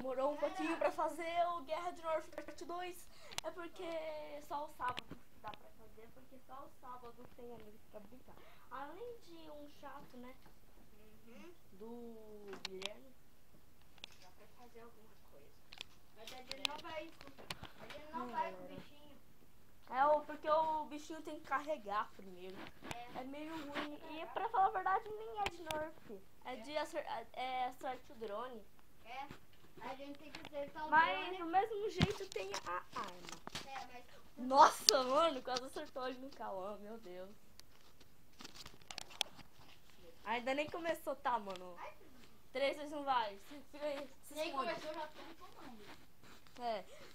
demorou um pouquinho pra fazer o Guerra de North Part 2. É porque só o sábado dá pra fazer, porque só o sábado tem amigos pra brincar. Além de um chato, né? Do Guilherme. Dá pra fazer alguma coisa. Mas ele não vai. Ele não vai com o bichinho. Porque o bichinho tem que carregar primeiro. É meio ruim. E pra falar a verdade, nem é de Nerf. É de acertar o drone. É. A gente tem que acertar o Mas drone. do mesmo jeito tem a arma. Mas... Nossa, mano, quase acertou ali no Cauã, meu Deus. Ainda nem começou, tá, mano? 3, 2, 1, vai. Fica aí, se Nem esconde. começou, já estamos tomando.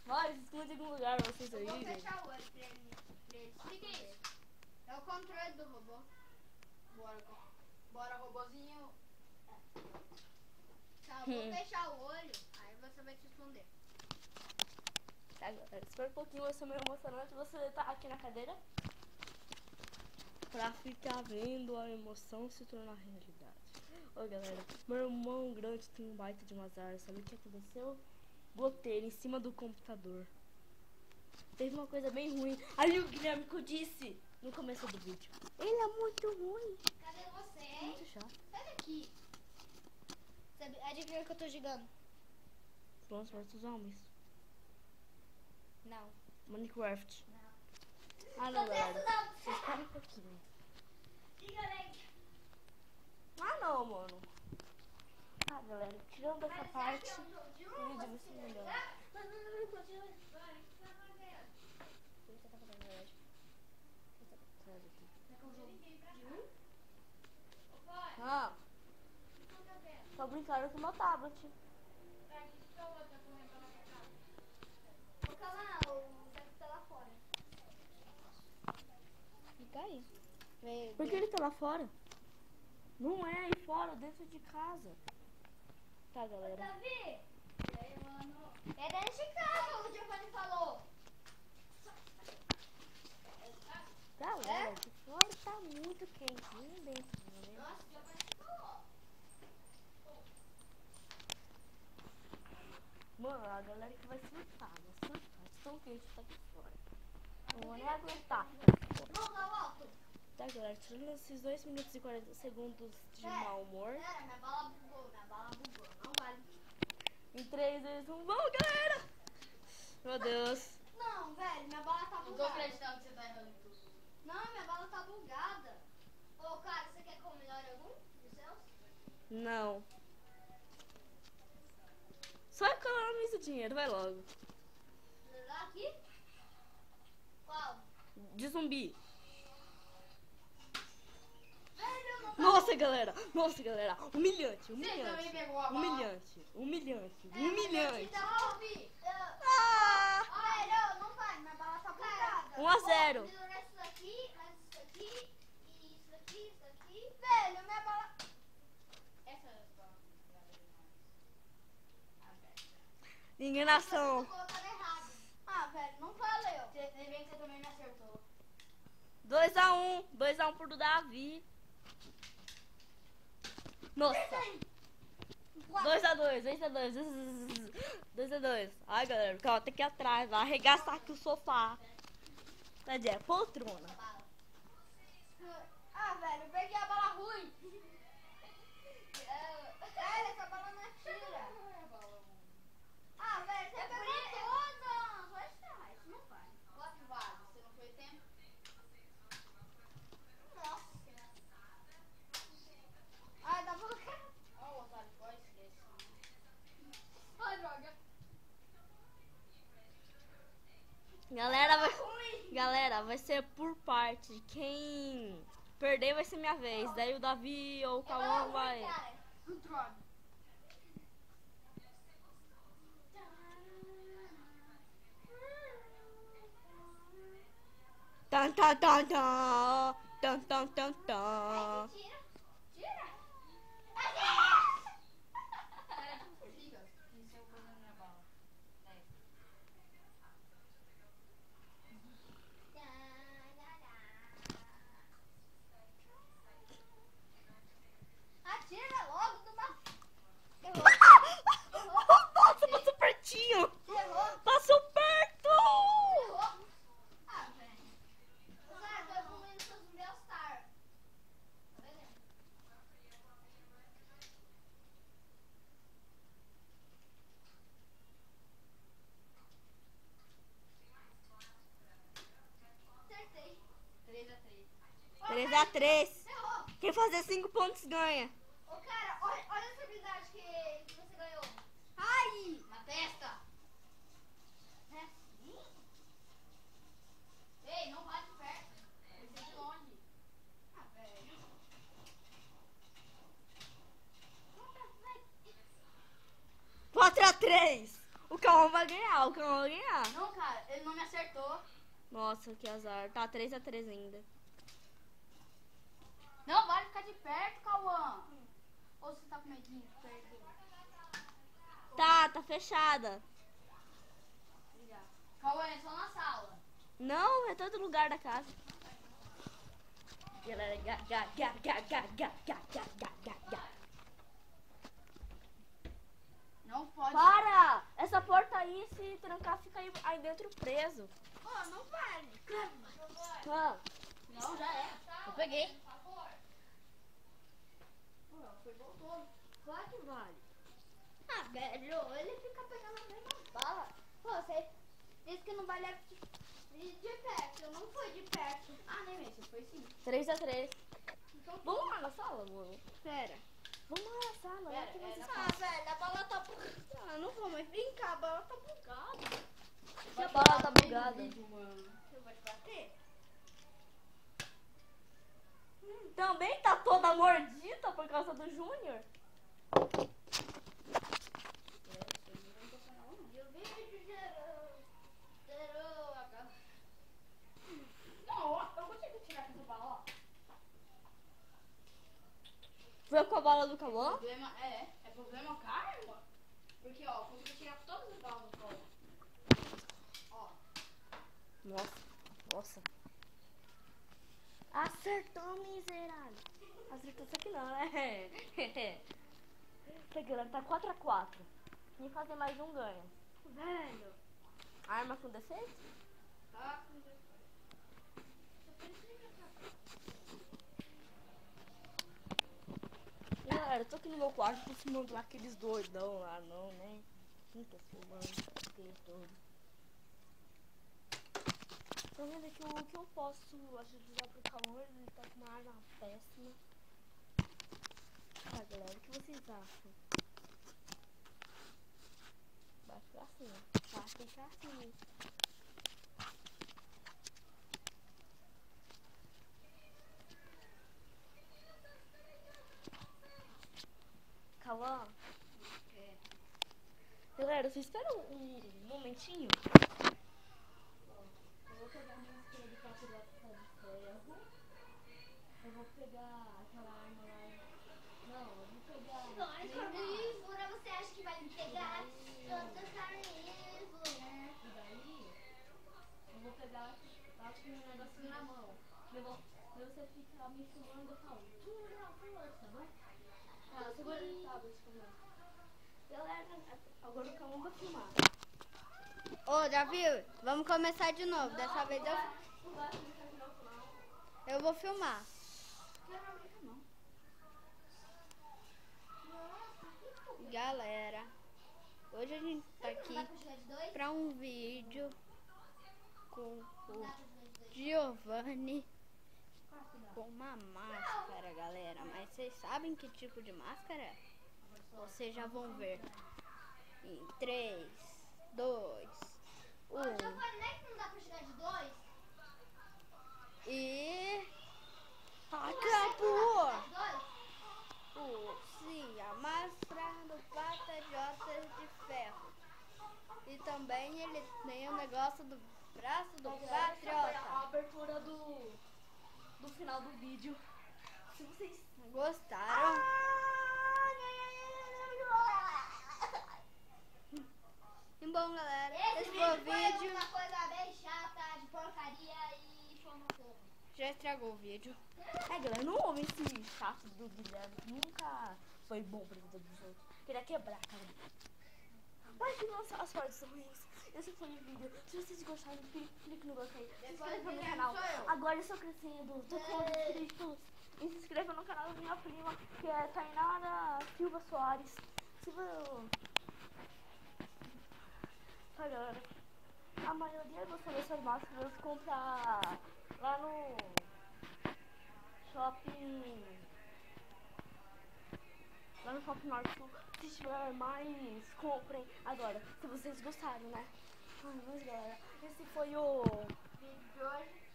Vai, se esconde em algum lugar, vocês aí. Eu vou fechar o olho pra ele. O que é isso? É o controle do robô. Bora robozinho. Tá, eu vou fechar o olho, aí você vai se esconder. Tá, galera, espera um pouquinho, vai ser meio emocionante. Você tá aqui na cadeira pra ficar vendo a emoção se tornar realidade. Ô, galera, meu irmão grande tem um baita de um azar. Sabe o que aconteceu? Botei ele em cima do computador. Teve uma coisa bem ruim. Ali o Guilherme que eu disse no começo do vídeo. Ele é muito ruim. Cadê você? Muito chato. Sai daqui. Adivinha que eu tô jogando? Plants vs Zombies. Não. Minecraft. Não. Ah, não, galera. Vocês esperem um pouquinho. Ah, não, mano. Ah, galera, tirando essa parte, o vídeo vai ser melhor. Ah, tô brincando com o meu tablet. Vou calar, o Zé tá lá fora. Fica aí. Por que ele tá lá fora? Não é aí fora, dentro de casa. Tá, galera. Davi! E aí, mano? É dentro de casa, o Giovanni falou. Galera, aqui fora tá muito quentinho dentro, né? Nossa, o Giovanni falou. Mano, a galera que vai surtar, né? Surtar, de tão quente tá aqui fora. Não vou nem aguentar ficar aqui fora. Vamos lá, volto. Tá, galera, tirando esses 2 minutos e 40 segundos de mau humor. Pera, minha bala bugou, não vale. Em 3, 2, 1, vamos, galera! Meu Deus. Não, velho, minha bala tá Não tô bugada. acreditando que você tá errando tudo. Não, minha bala tá bugada. Ô, cara, você quer que eu melhore algum dos seus? Não. Só economiza dinheiro, vai logo. Melhorar aqui? Qual? De zumbi. Velho, eu não Nossa, galera. Humilhante, Você também humilhante. pegou a bala. Humilhante. Devolve. Ah! Velho, não vai, minha bala tá bugada. 1 a 0. Vou melhorar isso daqui, mas isso aqui, e isso aqui. Velho, minha bala... Essa é a bala. Enganação. Tô colocando errado. Ah, velho, não valeu. Você vê que você também não acertou. 2 a 1. 2 a 1 pro Davi. Nossa. 2 a 2. 2 a 2. Ai, galera, calma, tem que ir atrás. Vai arregaçar aqui o sofá. Tadinha, é poltrona. Ah, velho, eu peguei a bala ruim. Velho, essa bala não atira. Ah, velho, você pegou todas. Vai estar, isso não vai. Quanto vale? Você não foi tempo? Nossa. Ai, dá pra colocar. Ó, o otário, pode esquecer. Ai, droga. Galera, vai ser por parte. Quem perder vai ser minha vez. Daí o Davi ou o Cauã vai. Droga. Tan, tan, tan, tan. Tan, tan, tan, tan. Tira. Tira. Liga. Isso eu vou na minha bala. Atira logo do meu... Nossa, 3. Errou. Quem fazer 5 pontos ganha. Ô, cara, olha essa habilidade que você ganhou. Ai! Na testa. É assim? Ei, não vai de perto. Vai ser de longe. Ah, velho. 4-3. O Cauã vai ganhar, Não, cara, ele não me acertou. Nossa, que azar. Tá 3-3 ainda. Não vale ficar de perto, Cauã. Ou você tá com medinho de perder? Tá fechada. Obrigado. Cauã, é só na sala. Não, é todo lugar da casa. Galera, Não pode. Para! Essa porta aí, se trancar, fica aí dentro preso. Ô, não vale. Ah, Não, já é. eu peguei. Foi voltou. Claro que vale. Ah, velho, ele fica pegando a mesma bala. Pô, você disse que não vale de perto. Não foi de perto. Ah, nem mesmo, foi sim. 3-3. Então, Vamos lá na sala, mano. pera. Vamos lá na sala. Pera, né, que você na sabe. Ah, velho, a bala tá bugada. Ah, não vou mais brincar, a bala tá bugada. Que a bala tá bugada. Eu vou te bater? Também tá toda mordida por causa do Júnior. E o vídeo gerou a bala. Não, ó, eu consigo tirar essa bala, ó. Foi com a bala do Cauã? Problema é problema caramba. Porque, ó, eu consigo tirar todas as balas do colo. Ó. Nossa. Acertou, miserável. Acertou isso aqui não, né? Tá, galera, tá 4-4. Quem fazer mais um ganha. Velho. Arma com defeito? Tá. Galera, eu tô aqui no meu quarto, tô filmando lá aqueles doidão lá, não, né? Quem tá filmando aqueles doidos? Tô vendo aqui o que eu posso ajudar pro Cauã, ele tá com uma arma péssima. Tá, galera, o que vocês acham? Vai ficar assim, ó. Vai ficar assim. Cauã? Galera, vocês esperam um momentinho? Eu vou pegar a minha esquerda de papo de ferro. Eu vou pegar aquela arma lá. Não, eu vou pegar. Nós, carnívora, você acha que vai me pegar? Eu sou carnívora. E daí, eu vou pegar, acho que um negocinho na mão. Daí você fica me filmando e eu falo, tá bom? Tá, segura esse tablet comigo. Galera, agora o Cauã vai filmar. Ô, Davi, vamos começar de novo. Dessa vez Não vai começar de novo, não. eu vou filmar. Galera, hoje a gente tá aqui pra um vídeo com o Giovanni com uma máscara, galera. Mas vocês sabem que tipo de máscara é? Vocês já vão ver. Em 3, 2, 1. Não dá pra chegar de 2? E acabou! 2? Sim, a máscara do Patriotas de Ferro. E também ele tem o negócio do braço do Essa foi a Patriota. abertura do final do vídeo. Se vocês Gostaram? E bom, galera, esse foi o vídeo. Uma coisa bem chata, de porcaria e foi uma porra. Já estragou o vídeo. galera, não ouve esse chato do Guilherme. Nunca foi bom pra vida dos outros. Queria quebrar, cara. Mas que nossa, as partes são ruins. Esse foi o vídeo. Se vocês gostaram, clique no gostei. Se inscreva no canal. Agora eu estou crescendo. Tô com inscritos. E se inscreva no canal da minha prima, que é Tainara Silva Soares. Tá, galera. A maioria dessas máscaras compra lá no shopping. Lá no Shopping Norte Sul. Se tiver mais, comprem. Agora, se vocês gostaram, né? Ai, mas galera, esse foi o Vídeo de hoje.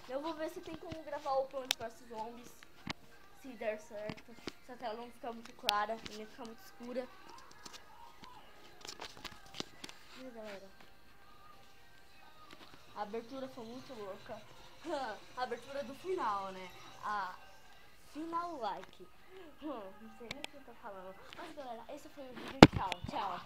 Eu vou ver se tem como gravar o Plants vs Zombies. Se der certo. Se a tela não ficar muito clara, nem ficar muito escura. E galera, a abertura foi muito louca. A abertura do final, né? A final like. Não sei nem o que eu tô falando. Mas galera, esse foi o vídeo. Tchau, tchau.